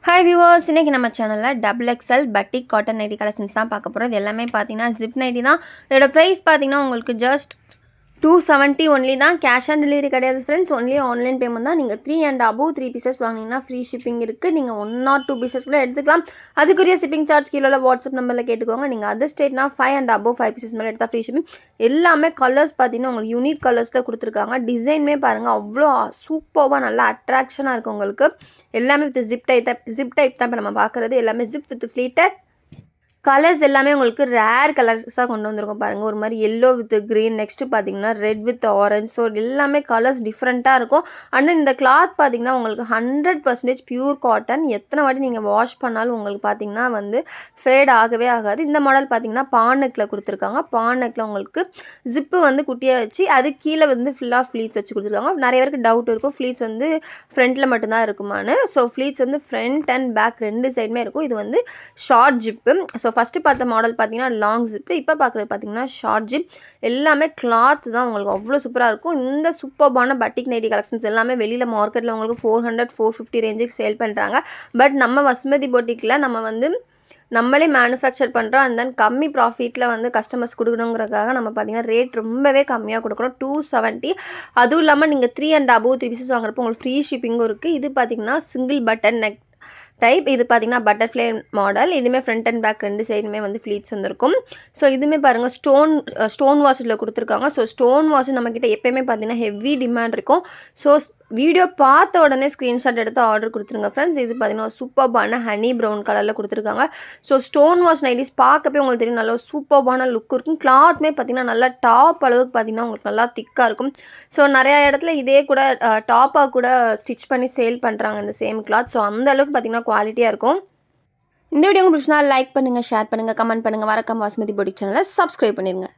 Hi viewers, இன்றைக்கி நம்ம சேனலில் double XL பட்டிக் cotton nightie collections தான் பார்க்க போகிறோம். இது எல்லாமே பார்த்தீங்கன்னா ஜிப் நைட்டி தான். இதோட ப்ரைஸ் பார்த்தீங்கன்னா உங்களுக்கு ஜஸ்ட் 270 ஒன்லி தான். கேஷ் ஆன் டெலிவரி கிடையாது ஃப்ரெண்ட்ஸ், ஒன்லி ஆன்லைன் பேமெண்ட் தான். நீங்கள் 3 and above 3 பீசஸ் வாங்கினீங்கன்னா ஃப்ரீ ஷிப்பிங் இருக்குது. நீங்கள் 1 or 2 பீசஸ் கூட எடுத்துக்கலாம். அதுக்குரிய ஷிப்பிங் சார்ஜ் கீழே வாட்ஸ்அப் நம்பரில் கேட்டுக்கோங்க. நீங்கள் அதர் ஸ்டேட்னா 5 and above 5 பீசஸ் மேலே எடுத்தால் ஃப்ரீ ஷிப்பிங். எல்லாமே கலர்ஸ் பார்த்தீங்கன்னா உங்களுக்கு யூனிக் கலர்ஸில் கொடுத்துருக்காங்க. டிசைனுமே பாருங்கள் அவ்வளோ சூப்பராக நல்லா அட்ராக்ஷனாக இருக்குது உங்களுக்கு. எல்லாமே வித் ஜிப் டைப் தான் இப்போ நம்ம பார்க்குறது. எல்லாமே ஜிப் வித் ஃப்ளீட்டட் கலர்ஸ் எல்லாமே உங்களுக்கு ரேர் கலர்ஸாக கொண்டு வந்திருக்கோம் பாருங்கள். ஒரு மாதிரி எல்லோ வித் க்ரீன், நெக்ஸ்ட்டு பார்த்தீங்கன்னா ரெட் வித் ஆரஞ்ச். ஸோ எல்லாமே கலர்ஸ் டிஃப்ரெண்ட்டாக இருக்கும். அண்ட் இந்த கிளாத் பார்த்தீங்கன்னா உங்களுக்கு 100% பியூர் காட்டன். எத்தனை வாட்டி நீங்கள் வாஷ் பண்ணாலும் உங்களுக்கு பார்த்தீங்கன்னா ஃபேட் ஆகவே ஆகாது. இந்த மாடல் பார்த்தீங்கன்னா பானக்கில் கொடுத்துருக்காங்க. பானக்கில் உங்களுக்கு ஜிப்பு குட்டியாக வச்சு அது கீழே ஃபுல்லாக ஃப்ளீட்ஸ் வச்சு கொடுத்துருக்காங்க. நிறைய பேருக்கு டவுட் இருக்கும் ஃப்ளீட்ஸ் ஃப்ரண்ட்டில் மட்டும்தான் இருக்குமான்னு. So pleats front and back ரெண்டு சைடுமே இருக்கும். இது ஷார்ட் ஜிப்பு. ஸோ ஃபஸ்ட்டு பார்த்த மாடல் பார்த்தீங்கன்னா லாங் ஜிப்பு, இப்போ பார்க்குறது பார்த்தீங்கன்னா ஷார்ட் ஜிப். எல்லாமே கிளாத் தான் உங்களுக்கு அவ்வளோ சூப்பராக இருக்கும். இந்த சூப்பர்பான பட்டிக் நைட்டி கலெக்ஷன்ஸ் எல்லாமே வெளியில் மார்க்கெட்டில் உங்களுக்கு 400-450 ரேஞ்சுக்கு சேல் பண்ணுறாங்க. பட் நம்ம வசுமதி பொட்டிக்கில் நம்மளே மேனுஃபேக்சர் பண்ணுறோம். அண்ட் தென் கம்மி ப்ராஃபிட்டில் கஸ்டமர்ஸ் கொடுக்கணுங்கிறதுக்காக நம்ம பார்த்தீங்கன்னா ரேட் ரொம்பவே கம்மியாக கொடுக்குறோம். 270. அதுவும் இல்லாமல் நீங்கள் 3 and above 3 பீசஸ் வாங்குறப்போ உங்களுக்கு ஃப்ரீ ஷிப்பிங்கும் இருக்குது. இது பார்த்தீங்கன்னா சிங்கிள் பட்டன் நெக் டைப். இது பார்த்தீங்கன்னா பட்டர்ஃப்ளை மாடல். இதுவுமே ஃப்ரண்ட் அண்ட் பேக் ரெண்டு சைடுமே ஃப்ளீட்ஸ் வந்திருக்கும். ஸோ இதுவுமே பாருங்கள் ஸ்டோன் வாஷில் கொடுத்துருக்காங்க. ஸோ ஸ்டோன் வாஷ் நம்மக்கிட்ட எப்போயுமே பார்த்தீங்கன்னா ஹெவி டிமாண்ட் இருக்கும். ஸோ வீடியோ பார்த்த உடனே ஸ்க்ரீன்ஷாட் எடுத்து ஆர்டர் கொடுத்துருங்க ஃப்ரெண்ட்ஸ். இது பார்த்தீங்கன்னா சூப்பர்பான ஹனி ப்ரௌன் கலரில் கொடுத்துருக்காங்க. ஸோ ஸ்டோன் வாஷ் நைட்டிஸ் பார்க்கவே உங்களுக்கு தெரியும் நல்ல சூப்பர்பான லுக் இருக்கும். கிளாத்மே பார்த்தீங்கன்னா நல்லா டாப் அளவுக்கு பார்த்தீங்கன்னா உங்களுக்கு நல்லா திக்காக இருக்கும். ஸோ நிறையா இடத்துல இதே கூட டாப்பாக கூட ஸ்டிச் பண்ணி சேல் பண்ணுறாங்க இந்த சேம் கிளாத். ஸோ அந்த அளவுக்கு பார்த்தீங்கன்னா குவாலிட்டியாக இருக்கும். இந்த வீடியோ உங்களுக்கு பிடிச்சினா லைக் பண்ணுங்கள், ஷேர் பண்ணுங்கள், கமெண்ட் பண்ணுங்கள். மறக்காம வசுமதி பொட்டிக் சேனலை சப்ஸ்கிரைப் பண்ணிடுங்க.